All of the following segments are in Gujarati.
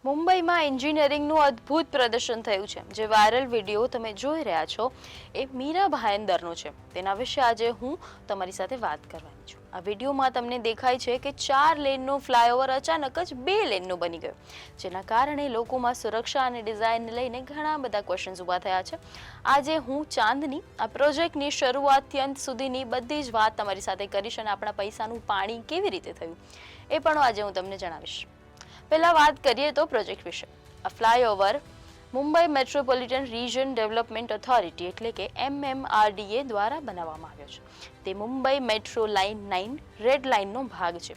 મુંબઈમાં એન્જિનિયરિંગનું અદ્ભુત પ્રદર્શન થયું છે. જે વાયરલ વિડીયો તમે જોઈ રહ્યા છો એ મીરા ભાયંદરનો છે. તેના વિશે આજે હું તમારી સાથે વાત કરવાની છું. આ વિડીયોમાં તમને દેખાય છે કે 4 લેનનો ફ્લાયઓવર અચાનક જ 2 લેનનો બની ગયો, જેના કારણે લોકોમાં સુરક્ષા અને ડિઝાઇનને લઈને ઘણા બધા ક્વેશ્ચન્સ ઊભા થયા છે. આજે હું ચાંદની આ પ્રોજેક્ટની શરૂઆતથી અંત સુધીની બધી જ વાત તમારી સાથે કરીશ અને આપણા પૈસાનું પાણી કેવી રીતે થયું એ પણ આજે હું તમને જણાવીશ. પહેલા વાત કરીએ તો પ્રોજેક્ટ વિશે. આ flyover Mumbai metropolitan region development authority એટલે કે MMRDA દ્વારા બનાવવામાં આવ્યો છે. તે મુંબઈ મેટ્રો લાઇન 9 રેડ લાઇનનો ભાગ છે,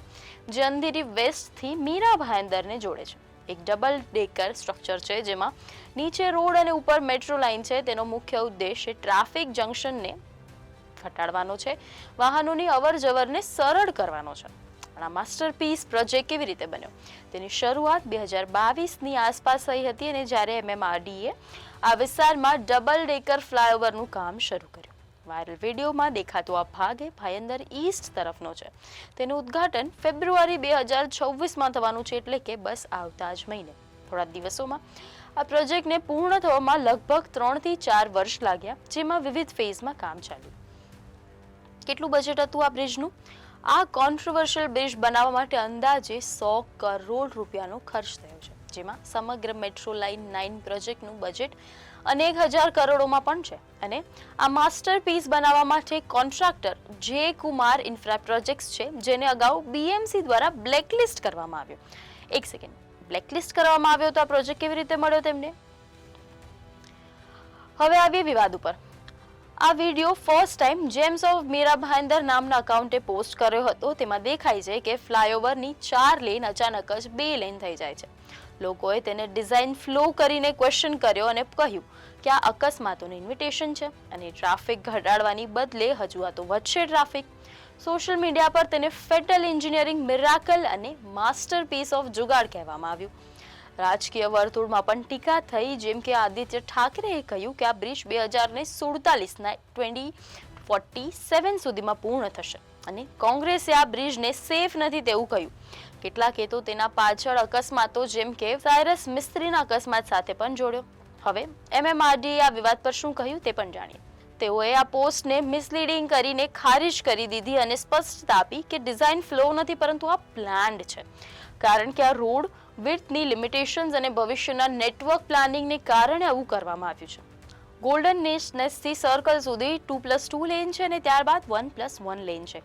જે અંધેરી વેસ્ટથી મીરા ભાયંદરને જોડે છે. એક ડબલ ડેકર સ્ટ્રક્ચર છે, જેમાં નીચે રોડ અને ઉપર મેટ્રો લાઇન છે. તેનો મુખ્ય ઉદ્દેશ ટ્રાફિક જંકશનને ઘટાડવાનો છે, વાહનોની અવરજવરને સરળ કરવાનો છે. આ માસ્ટરપીસ પ્રોજેક્ટ કેવી રીતે બન્યો તેની શરૂઆત 2022ની આસપાસ થઈ હતી, અને જ્યારે MMRDA આ વિસ્તારમાં ડબલ ડેકર ફ્લાયઓવરનું કામ શરૂ કર્યું. વાયરલ વિડીયોમાં દેખાતો આ ભાગ એ ભાયંદર ઈસ્ટ તરફનો છે. તેનું ઉદ્ઘાટન ફેબ્રુઆરી 2026માં થવાનું છે, એટલે કે બસ આવતા જ મહિને. થોડા દિવસોમાં આ પ્રોજેક્ટને પૂર્ણ થવામાં લગભગ 3 થી 4 વર્ષ લાગ્યા, જેમાં વિવિધ ફેઝમાં કામ ચાલ્યું. કેટલું બજેટ હતું આ બ્રિજનું? આ કોન્ટ્રોવર્શિયલ બ્રિજ બનાવવા માટે અંદાજે 100 કરોડ રૂપિયાનો ખર્ચ થયો છે, જેમાં સમગ્ર મેટ્રો લાઇન 9 પ્રોજેક્ટનું બજેટ અનેક હજાર કરોડોમાં પણ છે. અને આ માસ્ટરપીસ બનાવવા માટે કોન્ટ્રાક્ટર જે કુમાર ઇન્ફ્રા પ્રોજેક્ટ્સ છે, જેને અગાઉ BMC દ્વારા બ્લેકલિસ્ટ કરવામાં આવ્યો. એક સેકન્ડ, બ્લેકલિસ્ટ કરવામાં આવ્યો તો આ પ્રોજેક્ટ કેવી રીતે મળ્યો તેમને? હવે આવીએ વિવાદ ઉપર. આ video first time gems of Mira Bhayandar નામના અકાઉન્ટે પોસ્ટ કર્યો હતો. તેમાં દેખાય છે કે ફ્લાયઓવરની 4 લેન અચાનક જ 2 લેન થઈ જાય છે. લોકોએ તેને ડિઝાઇન ફ્લો કરીને ક્વેશ્ચન કર્યો અને કહ્યું કે આ અકસ્માતોનું ઇન્વિટેશન છે અને ટ્રાફિક ઘટાડવાની બદલે હજુ આ તો વધશે ટ્રાફિક. સોશિયલ મીડિયા પર તેને ફેટલ એન્જિનિયરિંગ મિરાકલ અને માસ્ટરપીસ ઓફ જુગાડ કહેવામાં આવ્યું. રાજકીય વર્તુળમાં પણ ટીકા થઈ, જેમ કે આદિત્ય ઠાકરેએ કહ્યું કે આ બ્રિજ 2047ના 2047 સુધીમાં પૂર્ણ થશે, અને કોંગ્રેસે આ બ્રિજને સેફ નથી તેવું કહ્યું. કેટલાકે તો તેના પાછળ અકસ્માતો જેમ કે સાયરસ મિસ્ત્રીના અકસ્માત સાથે પણ જોડ્યો. હવે MMRDA આ વિવાદ પર શું કહ્યું તે પણ જાણીએ. તેઓએ આ પોસ્ટને મિસલીડિંગ કરીને ખારીજ કરી દીધી અને સ્પષ્ટતા આપી કે ડિઝાઇન ફ્લો નથી, પરંતુ આ પ્લાન્ડ છે, કારણ કે આ રોડ વિડ્થની લિમિટેશન્સ અને ભવિષ્યના નેટવર્ક પ્લાનિંગને કારણે આવું કરવામાં આવ્યું છે. ગોલ્ડન નેસ્ટથી સર્કલ સુધી 2+2 લેન છે, અને ત્યારબાદ 1+1 લેન છે.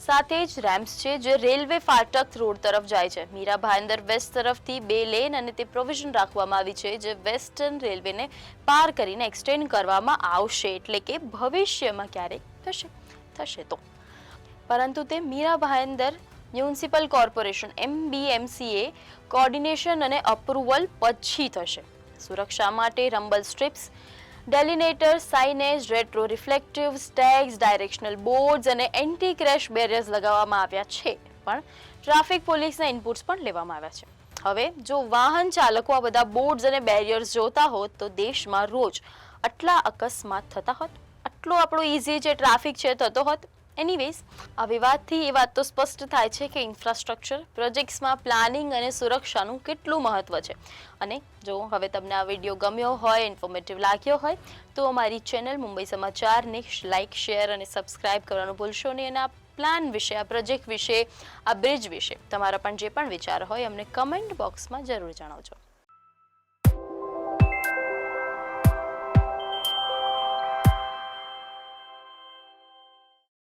સાથે જ રેમ્પ્સ છે, જે રેલવે ફાટક રોડ તરફ જાય છે. મીરા ભાયંદર વેસ્ટ તરફથી 2 લેન અને તે પ્રોવિઝન રાખવામાં આવી છે, જે વેસ્ટર્ન રેલવેને પાર કરીને એક્સટેન્ડ કરવામાં આવશે, એટલે કે ભવિષ્યમાં ક્યારેક થશે તો. પરંતુ તે Mira Bhayandar municipal corporation MBMCA coordination અને અપ્રુવલ પછી થશે. સુરક્ષા માટે rumble strips, delineator, signage, retro reflective studs, directional boards અને એન્ટી ક્રેશ બેરિયર્સ લગાવવામાં આવ્યા છે, પણ ટ્રાફિક પોલીસના ઇનપુટ્સ પણ લેવામાં આવ્યા છે. હવે જો વાહન ચાલકો આ બધા બોર્ડ્સ અને બેરિયર્સ જોતા હોત તો દેશમાં રોજ આટલા અકસ્માત થતા હોત, આટલો આપણો ઇઝી જે ટ્રાફિક છે થતો હોત. એનીવેઝ, આ વિવાદથી એ વાત તો સ્પષ્ટ થાય છે કે ઇન્ફ્રાસ્ટ્રક્ચર પ્રોજેક્ટ્સમાં પ્લાનિંગ અને સુરક્ષાનું કેટલું મહત્વ છે. અને જો હવે તમને આ વિડીયો ગમ્યો હોય, ઇન્ફોર્મેટિવ લાગ્યો હોય, તો અમારી ચેનલ મુંબઈ સમાચારને લાઇક, શેર અને સબસ્ક્રાઇબ કરવાનું ભૂલશો નહીં. અને આ પ્લાન વિશે, આ પ્રોજેક્ટ વિશે, આ બ્રિજ વિશે તમારા પણ જે પણ વિચાર હોય અમને કમેન્ટ બોક્સમાં જરૂર જણાવજો.